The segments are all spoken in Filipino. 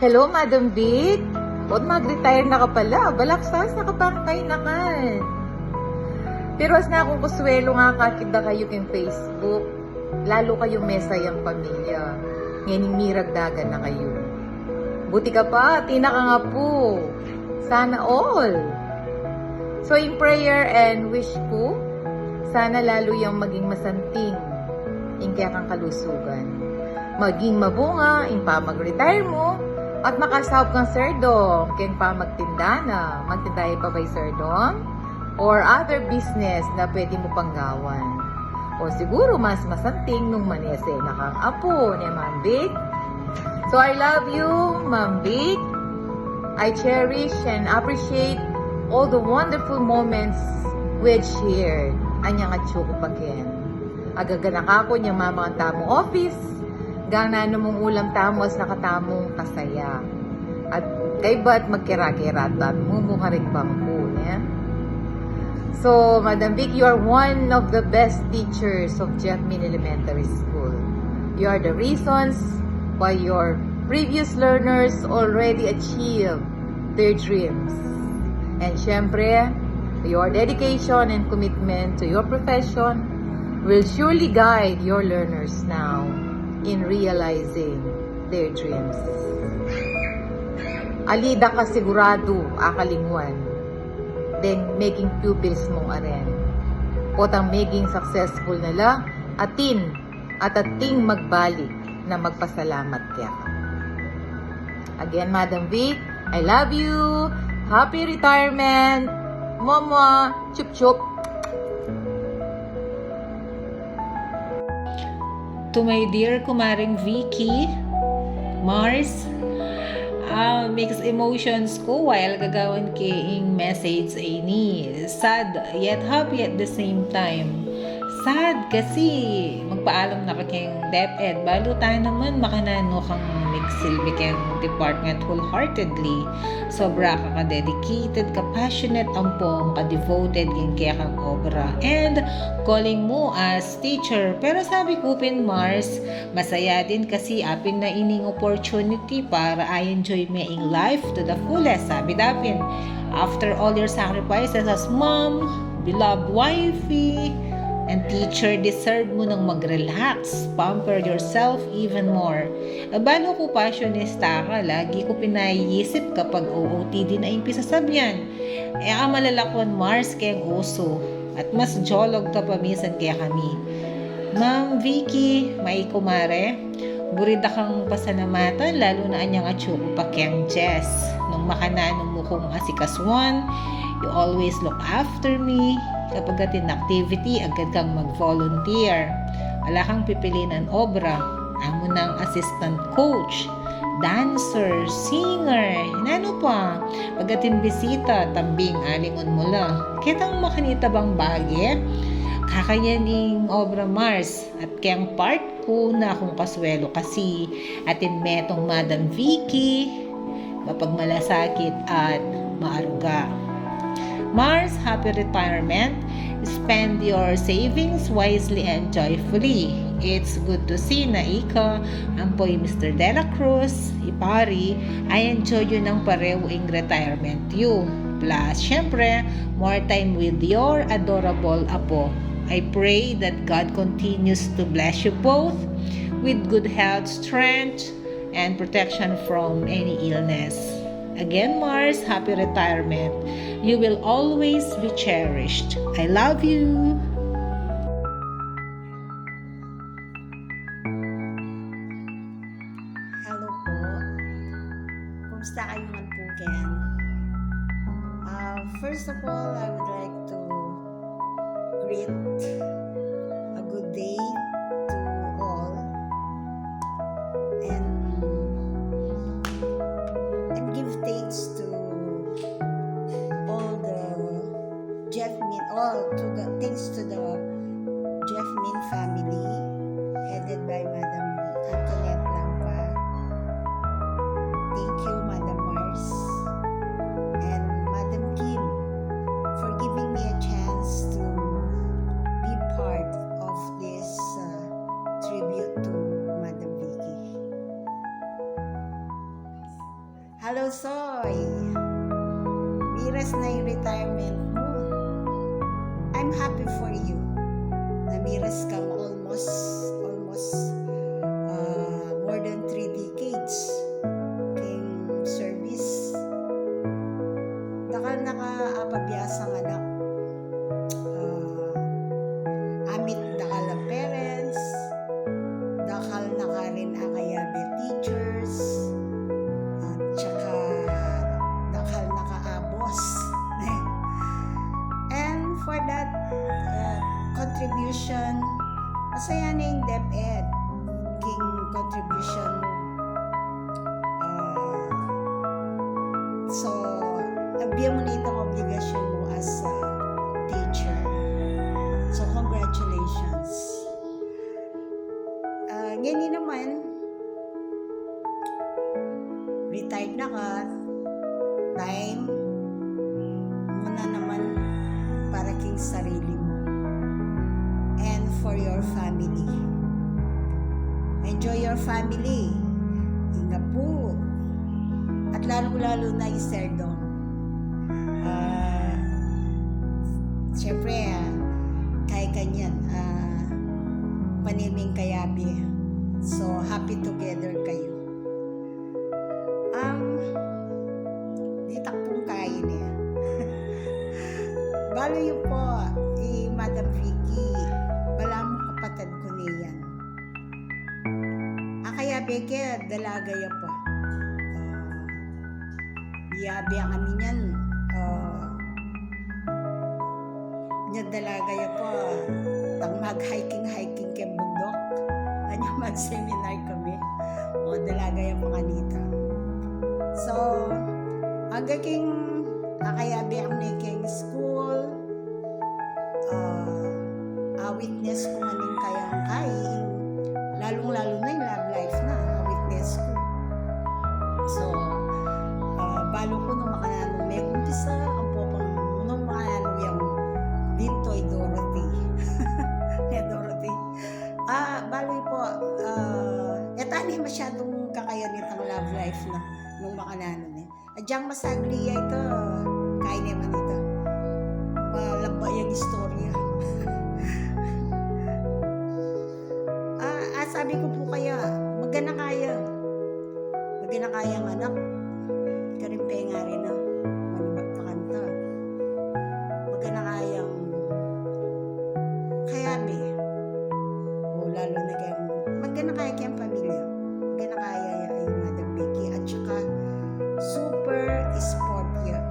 Hello, Madam Vic. Ba't mag-retire na ka pala? Balaksas, nakapangkay na kan. Pero as na akong kuswelo nga kakita kayo keng Facebook. Lalo kayo mesayang pamilya. Ngayon miragdagan na kayo. Buti ka pa, tina ka nga po. Sana all. So in prayer and wish ko, sana lalo yung maging masanting in kaya kang kalusugan. Maging mabunga in pa mag-retire mo at makasahop kang serdong kaya pa magtinda na. Magtinda pa ba'y serdong? Or other business na pwede mo panggawan. O siguro mas masanting nung manese na kang apo ni Ma'am Vic. So I love you, Ma'am Vic. I cherish and appreciate all the wonderful moments we shared. Anyang at syuko pa ken. Agaganak ako niya mama ang tamong office. Gana mong ulam tamos nakatamong kasaya. At kay ba't magkira-kirat at mumuharing bangko niya. So, Madam Vic, you are one of the best teachers of Jeff Min Elementary School. You are the reasons why your previous learners already achieved their dreams. And syempre, your dedication and commitment to your profession will surely guide your learners now in realizing their dreams. Alida ka sigurado, akalingwan. Then making pupils mong aren. Potang maging successful nila, atin at ating magbalik na magpasalamat kaya. Again, Madam Vic, I love you. Happy retirement. Mama, chup chup. To my dear kumaring Vicky, Mars, mixed emotions ko while gagawin kayong message ay ni sad yet happy at the same time. Sad kasi magpaalam na ka kayong DepEd. Balo tayo naman makanano kang nagsilbi kayong department wholeheartedly. Sobra ka dedicated, ka-passionate, ampong, ka-devoted yung kaya kang obra. And calling mo as teacher. Pero sabi ko, Pin Mars, masaya din kasi apin na ining opportunity para I enjoy making life to the fullest. Sabi dapin, after all your sacrifices as mom, beloved wifey, and teacher, deserve mo nang mag-relax, pamper yourself even more. Balo ko passionista ka, lagi ko pinaiisip kapag OOTD na impisa sabyan. Malalakwan Mars kayang uso, at mas jolog ka pamisan kaya kami. Ma'am Vicky, may kumare, burida kang pasalamatan, lalo na anyang atsuko pa kayang Jess. Nung makananong mo kong asikaswan, you always look after me. Kapag atin activity, agad kang mag-volunteer. Wala kang pipiliin ang obra. Amo ng assistant coach, dancer, singer, ano pa. Pag atin bisita, tambing alingon mo lang. Kitang makanita bang bagay? Kakayaning obra Mars. At kayang part ko na akong kaswelo kasi atin metong Madam Vicky kapag malasakit at maaruga. Mars, happy retirement. Spend your savings wisely and joyfully. It's good to see na ika, ampoy Mr. De La Cruz, ipari, I enjoy yun ng pareho in retirement you. Plus, syempre, more time with your adorable apo. I pray that God continues to bless you both with good health, strength, and protection from any illness. Again, Mars, happy retirement. You will always be cherished. I love you. Hello po. Kumusta kayo man po, Ken? First of all, I would like to greet a good day to all and give thanks to thanks to the Jeff Min family headed by Madam Antoinette Lampa. Thank you, Madam Mars and Madam Kim for giving me a chance to be part of this tribute to Madam Vicky. namiras na yung retirement mo. I'm happy for you. Namiras kang almost more than 3 decades king service. Dakal nakaapabiyasang anak. Amit dakal ang parents. Dakal naka rin akayabe teachers. At tsaka dakal naka-abos. And for that contribution, masaya na yung DepEd king contribution mo. So, nabiyan mo na itong obligasyon mo as a teacher. So, congratulations. Ngayon naman, retired na ka, time mo na naman para king sarili mo and for your family. Enjoy your family. Inga po. At lalo-lalo na yung Serdong. Siyempre, kaya kanyan, paniming kayabi. So, happy together kayo. Di takpong kain eh. Balo yun po, Madam Vicky, bala mo kapatid ko niyan. Kaya beke, dalagaya pa. Biyabi ang kami niyan. Dalagaya pa. Tang mag-hiking kay bundok. Ano mag-seminar kami. O, dalagaya pa kanita. So, agaking akayabi ang neking school. Witness ko maning kayang kain. Lalong-lalo na yung love life na. Witness ko. So, balo ko nung makananong may kumpisa. Ang popang nung makananong yung Dintoy Dorothy. Dorothy. Balo po. Etani masyadong kakayanit ang love life na nung makananong eh. Adyang masagli ito. Kain naman ito. Malaba yung istorya. Sabi ko po kaya, magana kaya ang anak. Karimpe nga rin na, manibag pa kanta. Magana kayang kayabi. O lalo na kayang, magana kaya kayang pamilya. Magana kaya yung Madam Vicky. At saka, super sport yan.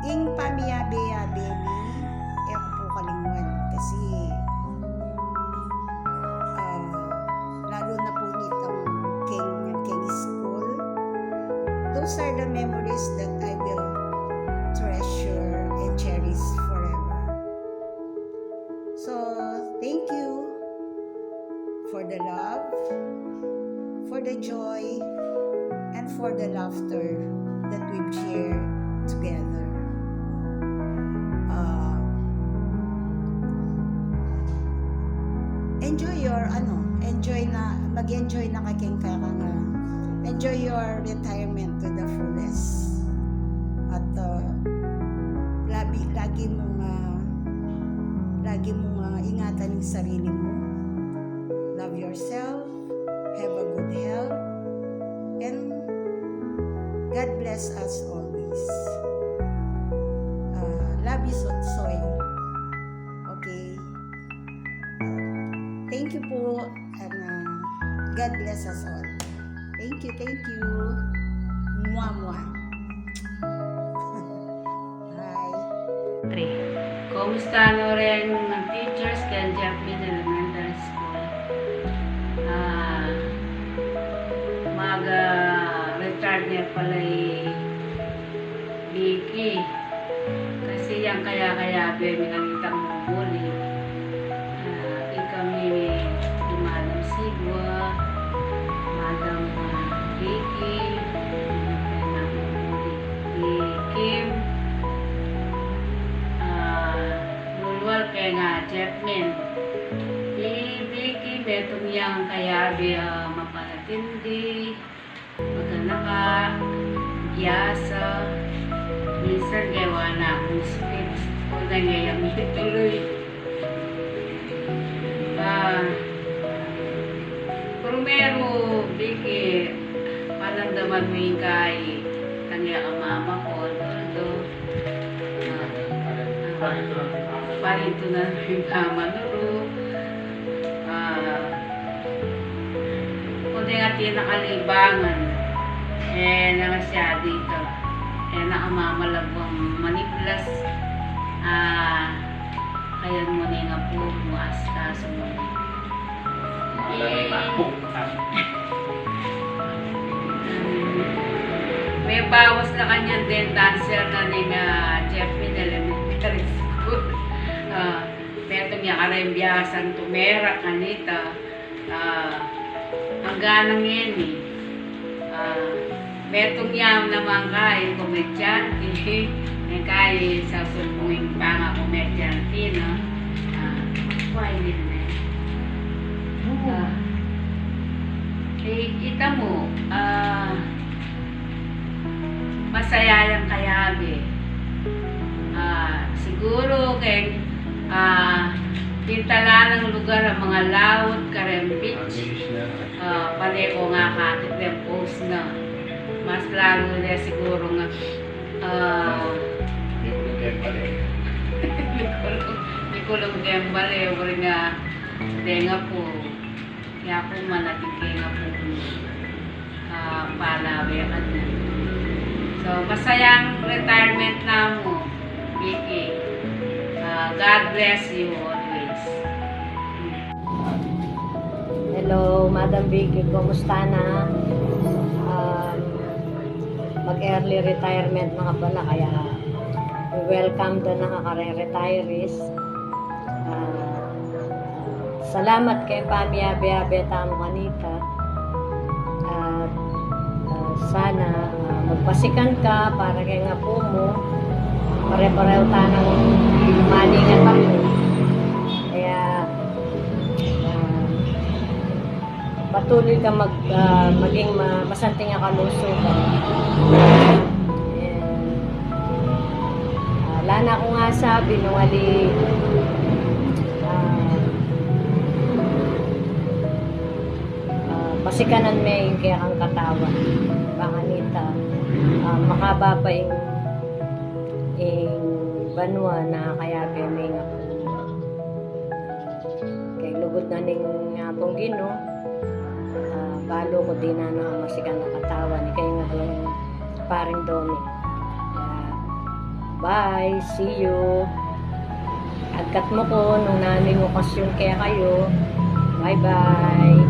Ing pamiyabi-yabi ni ako po kalingwan. Kasi lalo na po nitong King School, those are the memories that I will treasure and cherish forever. So, thank you for the love, for the joy, and for the laughter that we've shared together. Mag-enjoy na kaking enjoy your retirement to the fullest. At lagi mong ingatan yung sarili mo. Love yourself, have a good health, and God bless us always. Love you, Soy. Okay. Thank you po, and God bless us all. Thank you. Mwah. Bye. Kumusta rin ng teachers kay Japanese Elementary School? Mag-retard niya pala Vicky. Kasi yan kaya binangitang muli. Kami ni Madam Sigwa, Madam Vicky, ni Kim, Lulwal kaya nga Jepmin. Ni Vicky, betong yang kaya mapatindi, maganda ka, minsan gawa na akong speech o nangyayamit tuloy. Primero, Vicky, panamdaman mo yung kay kanya ka mama ko, todo. Parito na yung mama nuro. Kung di nga nakalibangan, na siya dito. Nakamamalabang maniplas. Kaya mo na nga po, muasta sa mga. May bawas na kanyang din dancer na ni Jeffrey na elementary school. Meto niya karembiyasan tumera kanita. Hanggang yan eh. Metong niya naman kay komedyante. Kay sa sumbungin pa nga komedyante na. Why din na kita mo, masaya yung kayabi. Siguro kay pintala ng lugar ang mga laut, Karen Beach. Pare ko nga kakit ng post na. Mas lalo na siguro nga Nikulong Dembale, wala nga denga po. Kaya po manatike nga po palawakan na. So, masayang retirement na mo, Vicky. God bless you always. Hello, Madam Vicky. Kumusta na? Mag-early retirement na ka pala, kaya we welcome the nakaka-retirees. Salamat kay Pamiabe-abe tamo kanita. At sana magpasikan ka para kay nga po mo. Pare-pareho tanang maningat ako. Kaya patuloy ka maging masanting nga kalusugan. Wala na ako nga sabi nung ali pasikanan may yung kaya kang katawan. Banganita makaba pa yung banwa na kaya may nga po kay lugod na ning nga pong Gino. Balo ko din na masikan na katawan kaya nga yung paring Domi. Bye, see you. Agkat mo ko nung naming okasyon kaya kayo. Bye bye.